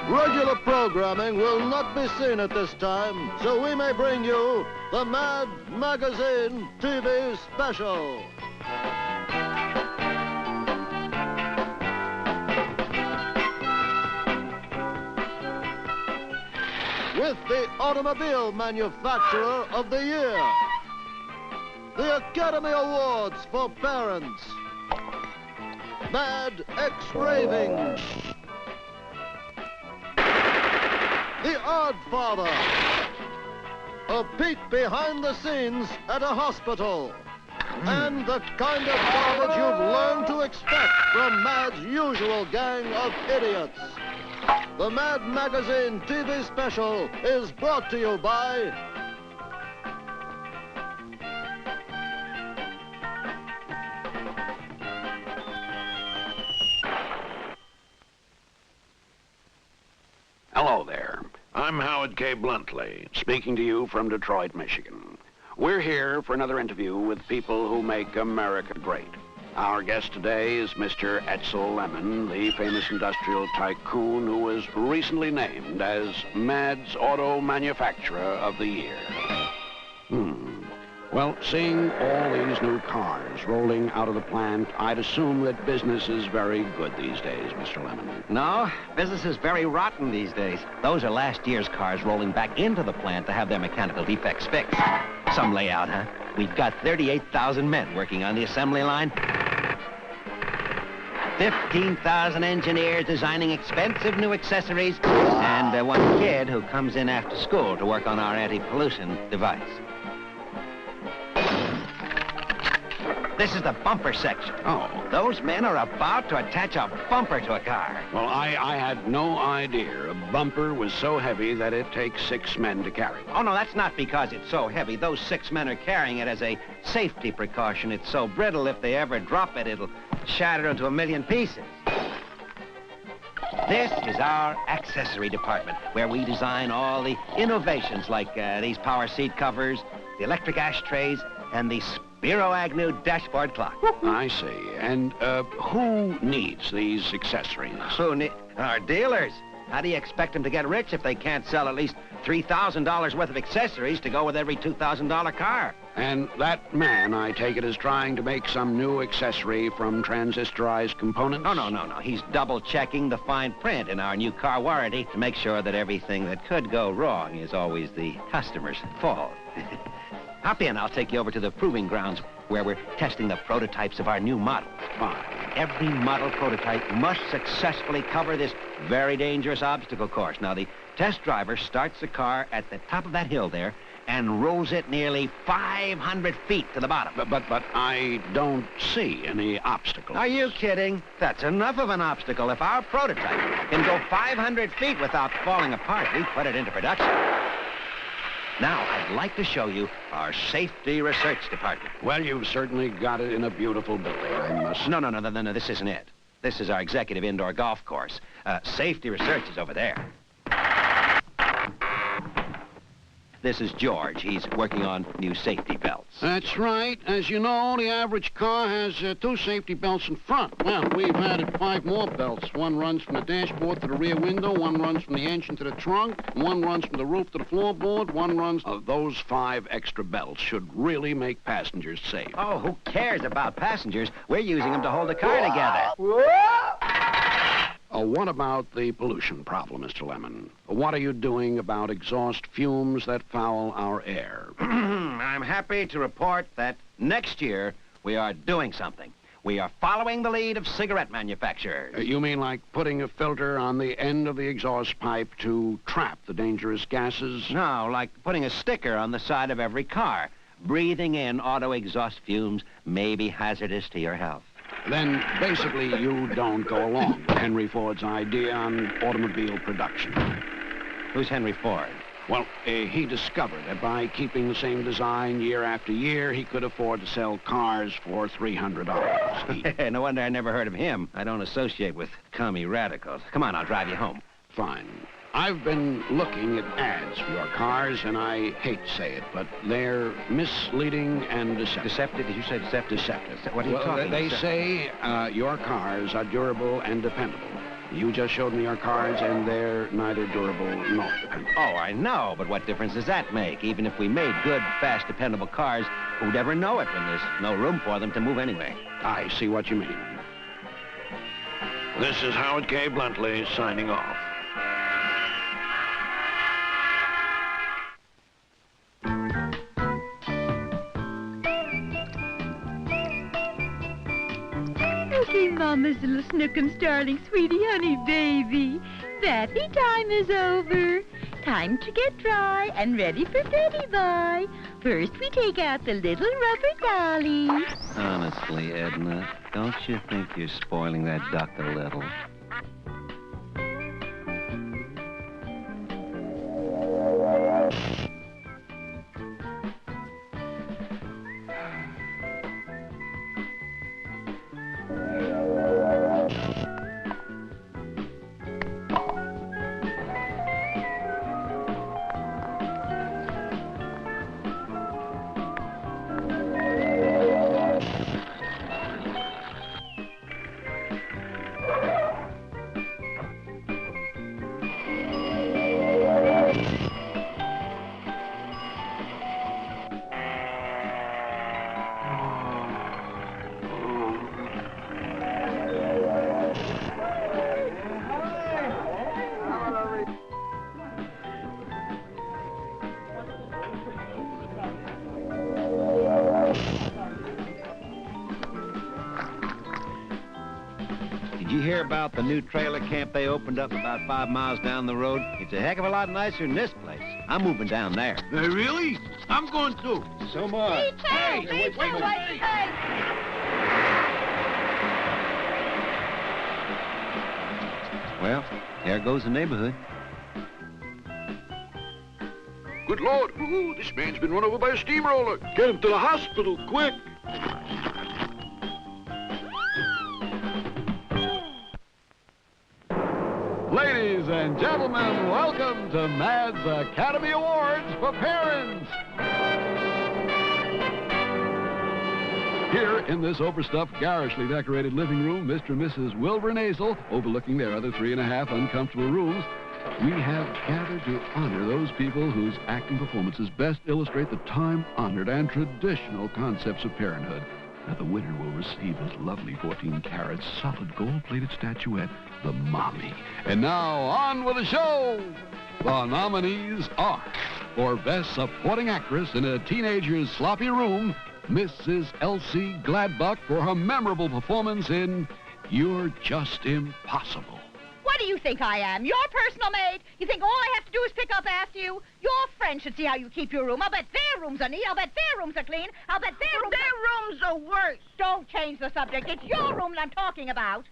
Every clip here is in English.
Regular programming will not be seen at this time, so we may bring you the Mad Magazine TV special. With the automobile manufacturer of the year, the Academy Awards for parents, Mad X-Raving, The Godfather, a peek behind the scenes at a hospital, and the kind of garbage you've learned to expect from Mad's usual gang of idiots. The Mad Magazine TV special is brought to you by Hello there. I'm Howard K. Bluntly, speaking to you from Detroit, Michigan. We're here for another interview with people who make America great. Our guest today is Mr. Edsel Lemon, the famous industrial tycoon who was recently named as Mad's Auto Manufacturer of the Year. Well, seeing all these new cars rolling out of the plant, I'd assume that business is very good these days, Mr. Lemon. No, business is very rotten these days. Those are last year's cars rolling back into the plant to have their mechanical defects fixed. Some layout, huh? We've got 38,000 men working on the assembly line. 15,000 engineers designing expensive new accessories, and one kid who comes in after school to work on our anti-pollution device. This is the bumper section. Oh. Those men are about to attach a bumper to a car. Well, I had no idea a bumper was so heavy that it takes 6 men to carry it. Oh, no, that's not because it's so heavy. Those 6 men are carrying it as a safety precaution. It's so brittle, if they ever drop it, it'll shatter into a million pieces. This is our accessory department, where we design all the innovations like these power seat covers, the electric ashtrays, and the Spiro Agnew dashboard clock. I see. And who needs these accessories? Our dealers. How do you expect them to get rich if they can't sell at least $3,000 worth of accessories to go with every $2,000 car? And that man, I take it, is trying to make some new accessory from transistorized components? No. He's double-checking the fine print in our new car warranty to make sure that everything that could go wrong is always the customer's fault. Hop in, I'll take you over to the proving grounds where we're testing the prototypes of our new models. Fine. Every model prototype must successfully cover this very dangerous obstacle course. Now, the test driver starts the car at the top of that hill there and rolls it nearly 500 feet to the bottom. But I don't see any obstacles. Are you kidding? That's enough of an obstacle. If our prototype can go 500 feet without falling apart, we put it into production. Now, I'd like to show you our safety research department. Well, you've certainly got it in a beautiful building, I must... No, this isn't it. This is our executive indoor golf course. Safety research is over there. This is George. He's working on new safety belts. That's right. As you know, the average car has 2 safety belts in front. Well, we've added 5 more belts. One runs from the dashboard to the rear window, one runs from the engine to the trunk, one runs from the roof to the floorboard, one runs... Those 5 extra belts should really make passengers safe. Oh, who cares about passengers? We're using them to hold the car together. What about the pollution problem, Mr. Lemon? What are you doing about exhaust fumes that foul our air? I'm happy to report that next year we are doing something. We are following the lead of cigarette manufacturers. You mean like putting a filter on the end of the exhaust pipe to trap the dangerous gases? No, like putting a sticker on the side of every car. Breathing in auto exhaust fumes may be hazardous to your health. Then, basically, you don't go along with Henry Ford's idea on automobile production. Who's Henry Ford? Well, he discovered that by keeping the same design year after year, he could afford to sell cars for $300 each. No wonder I never heard of him. I don't associate with commie radicals. Come on, I'll drive you home. Fine. I've been looking at ads for your cars, and I hate to say it, but they're misleading and deceptive. Deceptive? Did you say deceptive? Deceptive. What are you talking about? They say your cars are durable and dependable. You just showed me our cards, and they're neither durable nor dependable. Oh, I know, but what difference does that make? Even if we made good, fast, dependable cars, who'd ever know it when there's no room for them to move anyway? I see what you mean. This is Howard K. Bluntly signing off. Okay, Mama's little snookum starling, sweetie, honey, baby. Bathing time is over. Time to get dry and ready for Betty Boy. First, we take out the little rubber dollies. Honestly, Edna, don't you think you're spoiling that duck a little? Did you hear about the new trailer camp they opened up about 5 miles down the road? It's a heck of a lot nicer than this place. I'm moving down there. Hey, really? I'm going too. So am I. Well, there goes the neighborhood. Good Lord. Ooh, this man's been run over by a steamroller. Get him to the hospital, quick. Ladies and gentlemen, welcome to Mad's Academy Awards for Parents. Here in this overstuffed, garishly decorated living room, Mr. and Mrs. Wilbur Nasel, overlooking their other 3.5 uncomfortable rooms, we have gathered to honor those people whose acting performances best illustrate the time-honored and traditional concepts of parenthood. Now, the winner will receive this lovely 14-carat solid gold-plated statuette, the Mommy. And now, on with the show! The nominees are, for Best Supporting Actress in a Teenager's Sloppy Room, Mrs. Elsie Gladbuck for her memorable performance in You're Just Impossible. What do you think I am? Your personal maid? You think all I have to do is pick up after you? Your friends should see how you keep your room. I'll bet their rooms are neat. I'll bet their rooms are clean. I'll bet their rooms are worse. Don't change the subject. It's your room that I'm talking about.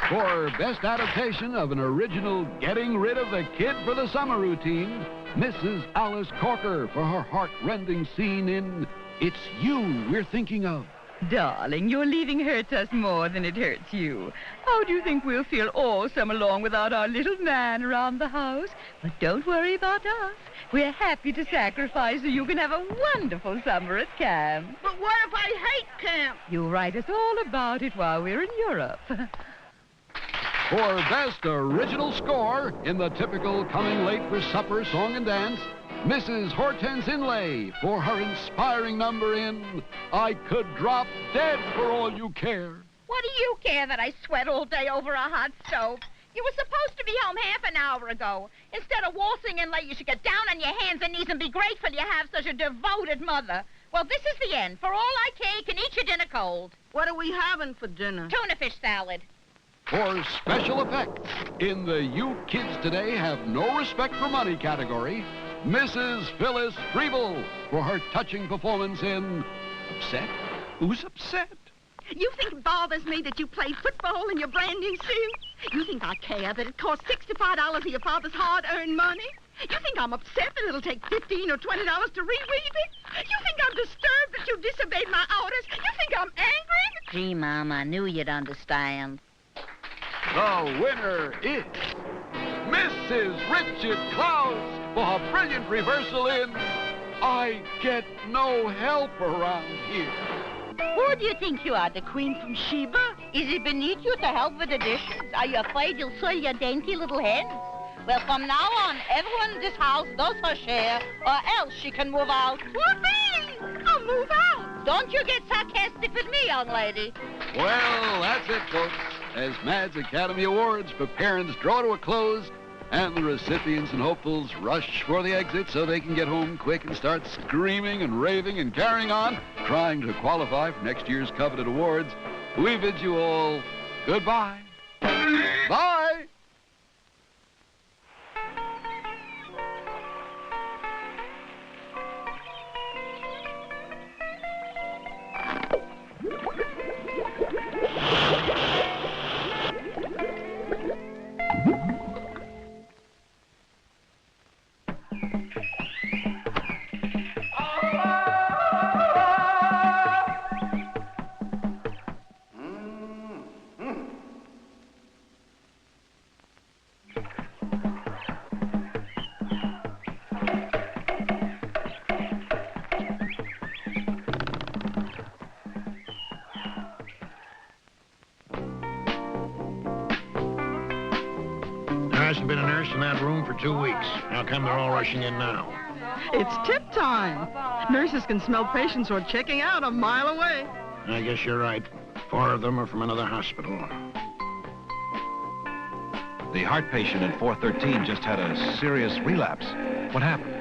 For Best Adaptation of an Original Getting Rid of the Kid for the Summer Routine, Mrs. Alice Corker for her heart-rending scene in It's You We're Thinking Of. Darling, your leaving hurts us more than it hurts you. How do you think we'll feel all summer long without our little man around the house? But don't worry about us. We're happy to sacrifice so you can have a wonderful summer at camp. But what if I hate camp? You'll write us all about it while we're in Europe. For Best Original Score in the typical coming late for supper song and dance, Mrs. Hortense Inlay for her inspiring number in I Could Drop Dead for All You Care. What do you care that I sweat all day over a hot stove? You were supposed to be home half an hour ago. Instead of waltzing in late, you should get down on your hands and knees and be grateful you have such a devoted mother. Well, this is the end. For all I care, you can eat your dinner cold. What are we having for dinner? Tuna fish salad. For special effects in the You Kids Today Have No Respect for Money category, Mrs. Phyllis Freeble for her touching performance in Upset? Who's upset? You think it bothers me that you played football in your brand new suit? You think I care that it cost $65 of your father's hard-earned money? You think I'm upset that it'll take $15 or $20 to reweave it? You think I'm disturbed that you disobeyed my orders? You think I'm angry? Gee, Mom, I knew you'd understand. The winner is Mrs. Richard Klaus for her brilliant reversal in I Get No Help Around Here. Who do you think you are, the Queen from Sheba? Is it beneath you to help with the dishes? Are you afraid you'll soil your dainty little hands? Well, from now on, everyone in this house does her share, or else she can move out. Whoopee! I'll move out. Don't you get sarcastic with me, young lady. Well, that's it, folks. As Mad's Academy Awards for parents draw to a close, and the recipients and hopefuls rush for the exit so they can get home quick and start screaming and raving and carrying on, trying to qualify for next year's coveted awards, we bid you all goodbye. Bye! There hasn't been a nurse in that room for 2 weeks. How come they're all rushing in now? It's tip time. Nurses can smell patients who are checking out a mile away. I guess you're right. 4 of them are from another hospital. The heart patient in 413 just had a serious relapse. What happened?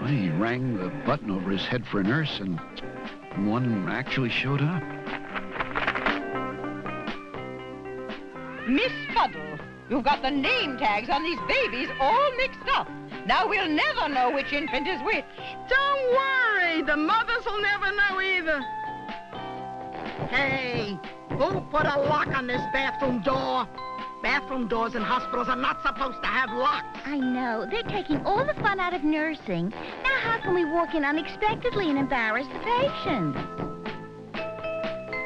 Well, he rang the button over his head for a nurse, and one actually showed up. Miss Fuddle, you've got the name tags on these babies all mixed up. Now we'll never know which infant is which. Don't worry. The mothers will never know either. Hey, who put a lock on this bathroom door? Bathroom doors in hospitals are not supposed to have locks. I know. They're taking all the fun out of nursing. Now how can we walk in unexpectedly and embarrass the patients?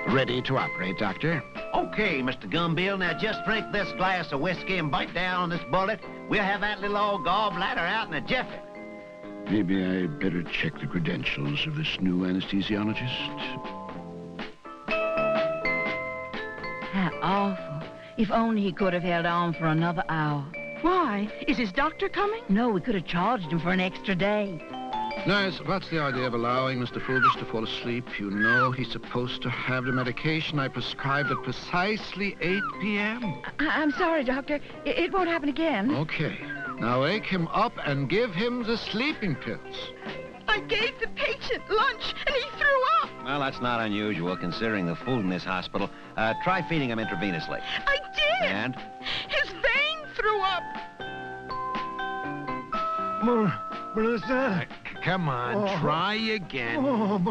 Ready to operate, Doctor. Okay, Mr. Gumbill, now just drink this glass of whiskey and bite down on this bullet. We'll have that little old gallbladder out in a jiffy. Maybe I better check the credentials of this new anesthesiologist. How awful. If only he could have held on for another hour. Why? Is his doctor coming? No, we could have charged him for an extra day. Nurse, what's the idea of allowing Mr. Fulvis to fall asleep? You know he's supposed to have the medication I prescribed at precisely 8 p.m. I'm sorry, Doctor. It won't happen again. Okay. Now wake him up and give him the sleeping pills. I gave the patient lunch, and he threw up. Well, that's not unusual, considering the food in this hospital. Try feeding him intravenously. I did. And? His vein threw up. Melissa? Come on, try again. Now,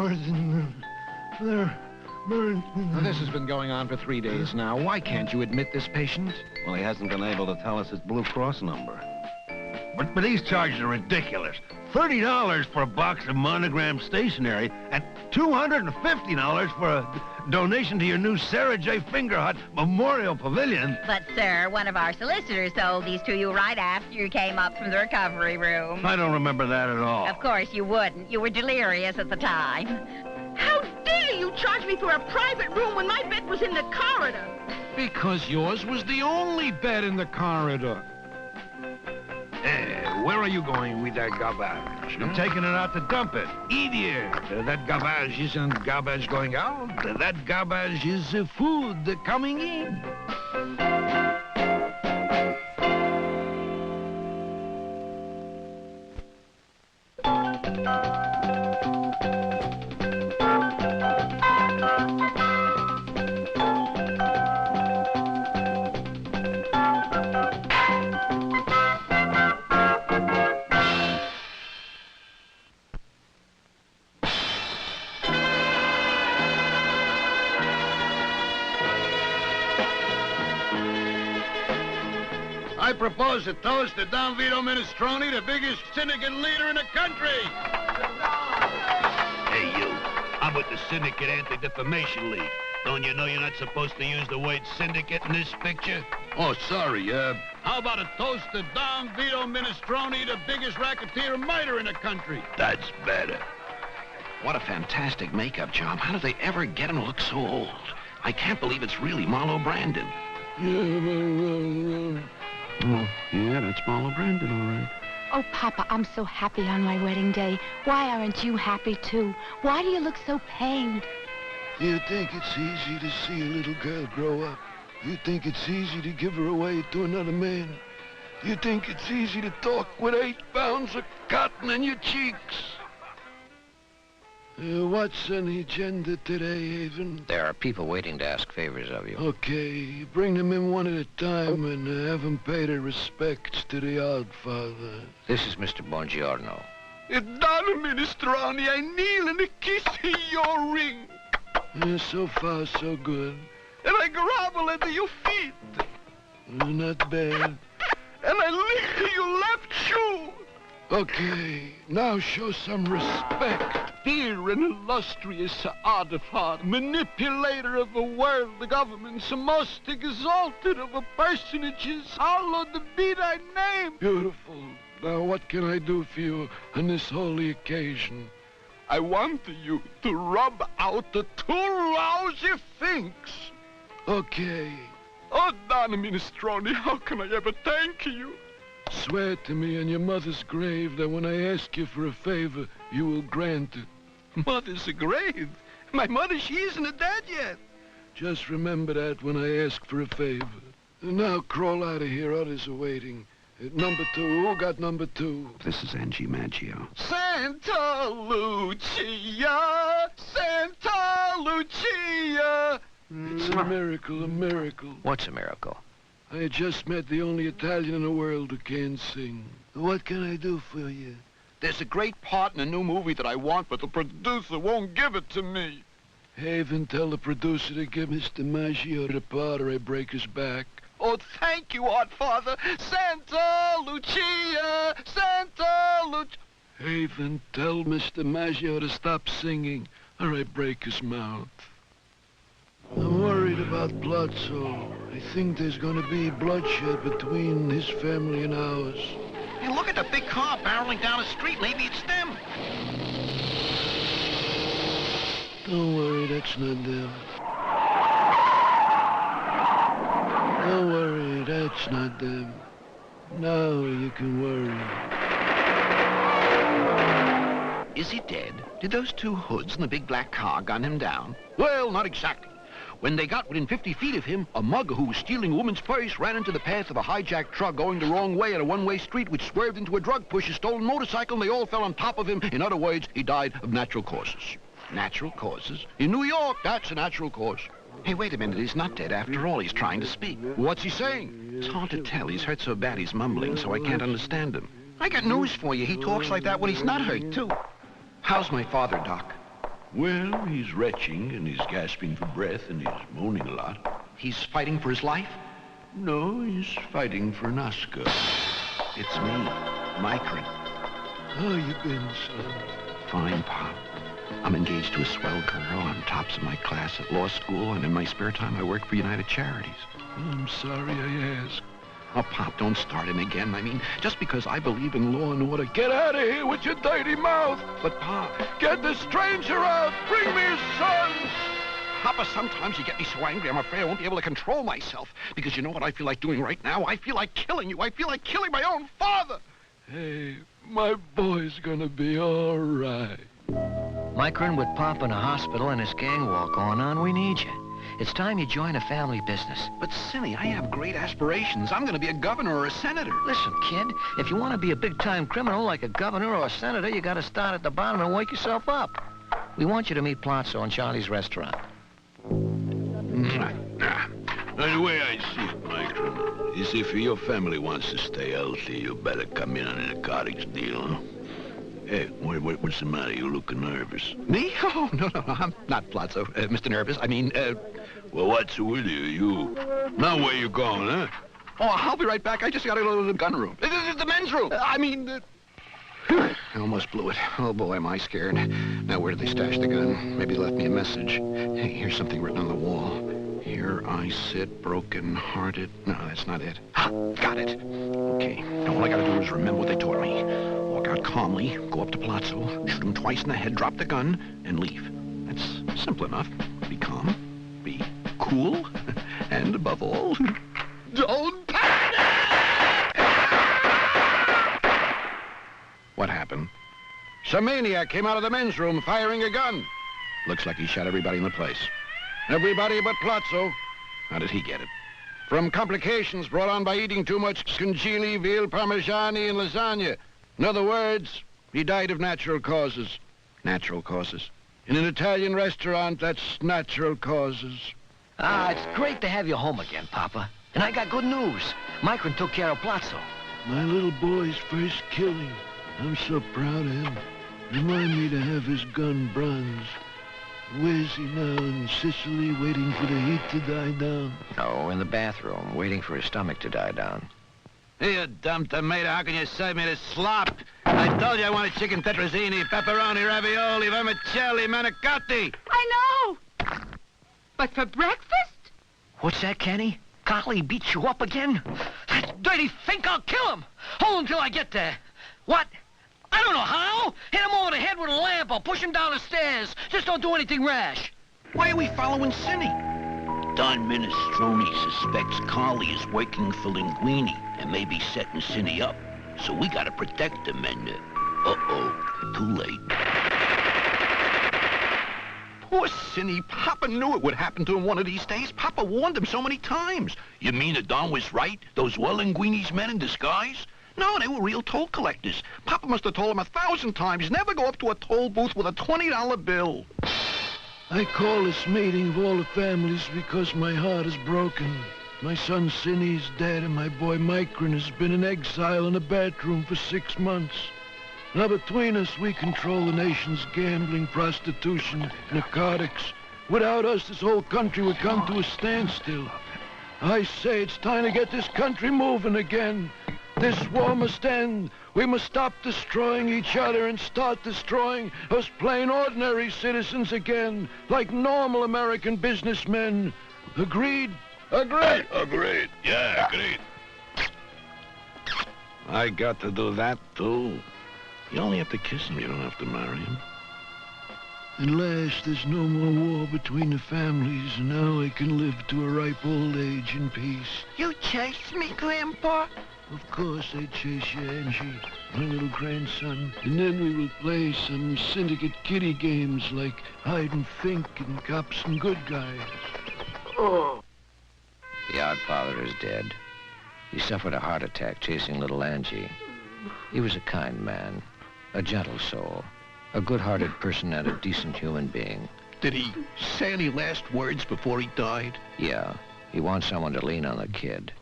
this has been going on for 3 days now. Why can't you admit this patient? Well, he hasn't been able to tell us his Blue Cross number. But these charges are ridiculous. $30 for a box of monogram stationery and $250 for a donation to your new Sarah J. Fingerhut Memorial Pavilion. But, sir, one of our solicitors sold these to you right after you came up from the recovery room. I don't remember that at all. Of course you wouldn't. You were delirious at the time. How dare you charge me for a private room when my bed was in the corridor? Because yours was the only bed in the corridor. Where are you going with that garbage? I'm taking it out to dump it. Idiot! That garbage isn't garbage going out. That garbage is food coming in. I propose to toast to Don Vito Minestrone, the biggest syndicate leader in the country. Hey, you. I'm with the Syndicate Anti-Defamation League. Don't you know you're not supposed to use the word syndicate in this picture? Oh, sorry. How about a toast to Don Vito Minestrone, the biggest racketeer and murderer in the country? That's better. What a fantastic makeup job. How do they ever get him to look so old? I can't believe it's really Marlo Brandon. Oh, yeah, that's Marlo Brandon, all right. Oh, Papa, I'm so happy on my wedding day. Why aren't you happy, too? Why do you look so pained? You think it's easy to see a little girl grow up? You think it's easy to give her away to another man? You think it's easy to talk with 8 pounds of cotton in your cheeks? What's on the agenda today, Haven? There are people waiting to ask favors of you. Okay, bring them in one at a time and have them pay their respects to the Godfather. This is Mr. Bongiorno. Donna Minestrone, I kneel and kiss your ring. So far, so good. And I grovel at your feet. Not bad. And I lick your left shoe. Okay, now show some respect. Dear and illustrious Godfather, manipulator of the world, the government's most exalted of personages, hallowed be thy name. Beautiful. Now what can I do for you on this holy occasion? I want you to rub out the 2 lousy finks. Okay. Oh, Donna Minestrone, how can I ever thank you? Swear to me on your mother's grave that when I ask you for a favor, you will grant it. Mother's grave? My mother, she isn't dead yet. Just remember that when I ask for a favor. Now crawl out of here, others are waiting. Number 2, who got number 2? This is Angie Maggio. Santa Lucia, Santa Lucia. It's a miracle, a miracle. What's a miracle? I just met the only Italian in the world who can sing. What can I do for you? There's a great part in a new movie that I want, but the producer won't give it to me. Haven, tell the producer to give Mr. Maggio the part or I break his back. Oh, thank you, Godfather. Santa Lucia, Santa Lucia. Haven, tell Mr. Maggio to stop singing or I break his mouth. I'm worried about Plazzo. I think there's going to be bloodshed between his family and ours. Hey, look at the big car barreling down the street. Maybe it's them. Don't worry, that's not them. Don't worry, that's not them. Now you can worry. Is he dead? Did those 2 hoods in the big black car gun him down? Well, not exactly. When they got within 50 feet of him, a mugger who was stealing a woman's purse ran into the path of a hijacked truck going the wrong way at a one-way street, which swerved into a drug push, a stolen motorcycle, and they all fell on top of him. In other words, he died of natural causes. Natural causes? In New York, that's a natural cause. Hey, wait a minute. He's not dead after all. He's trying to speak. What's he saying? It's hard to tell. He's hurt so bad he's mumbling, so I can't understand him. I got news for you. He talks like that when he's not hurt, too. How's my father, Doc? Well, he's retching, and he's gasping for breath, and he's moaning a lot. He's fighting for his life? No, he's fighting for an Oscar. It's me, Micron. How you been, son? Fine, Pop. I'm engaged to a swell girl. I'm tops of my class at law school, and in my spare time I work for United Charities. I'm sorry I asked. Oh, Pop, don't start in again. I mean, just because I believe in law and order. Get out of here with your dirty mouth! But, Pop... Get the stranger out! Bring me his son! Papa, sometimes you get me so angry I'm afraid I won't be able to control myself. Because you know what I feel like doing right now? I feel like killing you. I feel like killing my own father. Hey, my boy's gonna be all right. Micron, with Pop in a hospital and his gang war going on, we need you. It's time you join a family business. But, Cindy, I have great aspirations. I'm going to be a governor or a senator. Listen, kid, if you want to be a big-time criminal like a governor or a senator, you got to start at the bottom and wake yourself up. We want you to meet Plazzo in Charlie's restaurant. Now, the way I see it, Micron, is if your family wants to stay healthy, you better come in on a cottage deal. Hey, what's the matter? You looking nervous. Me? Oh, no, I'm not Plazzo, Mr. Nervous. I mean, Well, what's with you? Now where you going, huh? Oh, I'll be right back. I just got to go to the gun room. The men's room. I almost blew it. Oh, boy, am I scared. Now, where did they stash the gun? Maybe they left me a message. Hey, here's something written on the wall. Here I sit, broken-hearted. No, that's not it. Ah, got it. Okay, now all I gotta do is remember what they taught me. Walk out calmly, go up to Plazzo, shoot him twice in the head, drop the gun, and leave. That's simple enough. Be calm. Be cool, and above all, don't panic! What happened? Some maniac came out of the men's room firing a gun. Looks like he shot everybody in the place. Everybody but Plazzo. How did he get it? From complications brought on by eating too much scungili, veal parmigiani, and lasagna. In other words, he died of natural causes. Natural causes. In an Italian restaurant, that's natural causes. It's great to have you home again, Papa. And I got good news. Micron took care of Plazzo. My little boy's first killing. I'm so proud of him. Remind me to have his gun bronze. Where's he now? In Sicily, waiting for the heat to die down? Oh, in the bathroom, waiting for his stomach to die down. Hey, you dumb tomato, how can you serve me this slop? I told you I wanted chicken tetrazzini, pepperoni, ravioli, vermicelli, manicotti. I know! But for breakfast? What's that, Kenny? Collie beat you up again? That dirty fink, I'll kill him! Hold until I get there. What? I don't know how. Hit him over the head with a lamp or push him down the stairs. Just don't do anything rash. Why are we following Cinny? Don Minestrone suspects Carly is working for Linguini and may be setting Cinny up. So we gotta protect him and, uh-oh, too late. Poor Cinny. Papa knew it would happen to him one of these days. Papa warned him so many times. You mean that Don was right? Those were Linguini's men in disguise? No, they were real toll collectors. Papa must have told him 1,000 times, never go up to a toll booth with a $20 bill. I call this meeting of all the families because my heart is broken. My son Cinny's dead and my boy Micron has been in exile in a bathroom for 6 months. Now between us, we control the nation's gambling, prostitution, narcotics. Without us, this whole country would come to a standstill. I say it's time to get this country moving again. This war must end. We must stop destroying each other and start destroying us plain ordinary citizens again, like normal American businessmen. Agreed? Agreed. Agreed. Yeah, agreed. I got to do that, too. You only have to kiss him. You don't have to marry him. At last, there's no more war between the families, and now I can live to a ripe old age in peace. You chased me, Grandpa? Of course I chase you, Angie, my little grandson. And then we will play some syndicate kiddie games like hide and think and cops and good guys. Oh. The odd father is dead. He suffered a heart attack chasing little Angie. He was a kind man, a gentle soul, a good-hearted person and a decent human being. Did he say any last words before he died? Yeah, he wants someone to lean on the kid.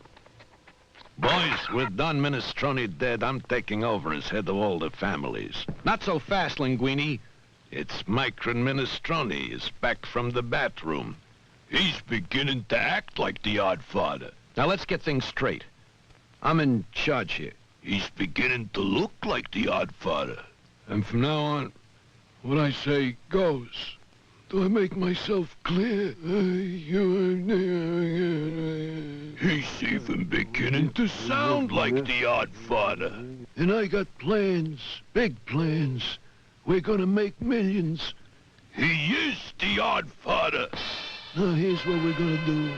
Boys, with Don Minestrone dead, I'm taking over as head of all the families. Not so fast, Linguini. It's Micron Minestrone is back from the bathroom. He's beginning to act like the odd father. Now let's get things straight. I'm in charge here. He's beginning to look like the odd father. And from now on, what I say goes. Do I make myself clear? He's even beginning to sound like the odd father. And I got plans, big plans. We're gonna make millions. He is the odd father. Now here's what we're gonna do.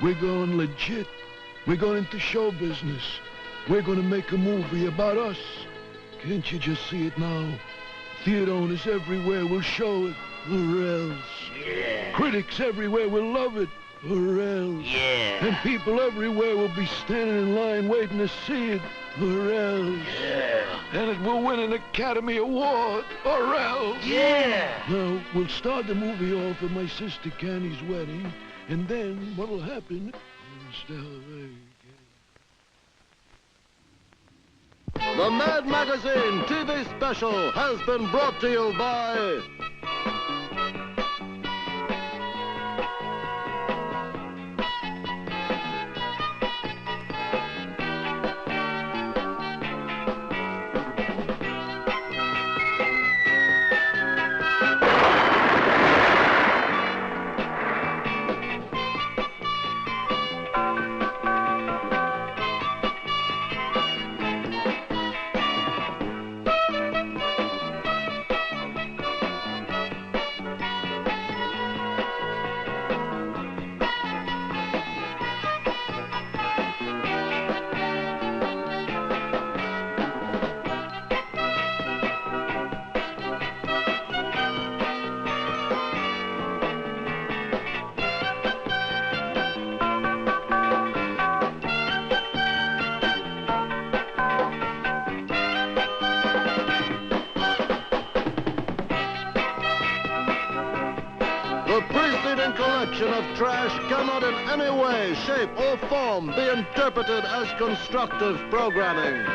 We're going legit. We're going into show business. We're gonna make a movie about us. Can't you just see it now? Theater owners everywhere will show it, or else. Yeah. Critics everywhere will love it, or else. Yeah. And people everywhere will be standing in line waiting to see it, or else. Yeah. And it will win an Academy Award, or else. Yeah. Now, we'll start the movie off at my sister Candy's wedding, and then what'll happen... The Mad Magazine TV special has been brought to you by... collection of trash cannot in any way, shape, or form be interpreted as constructive programming.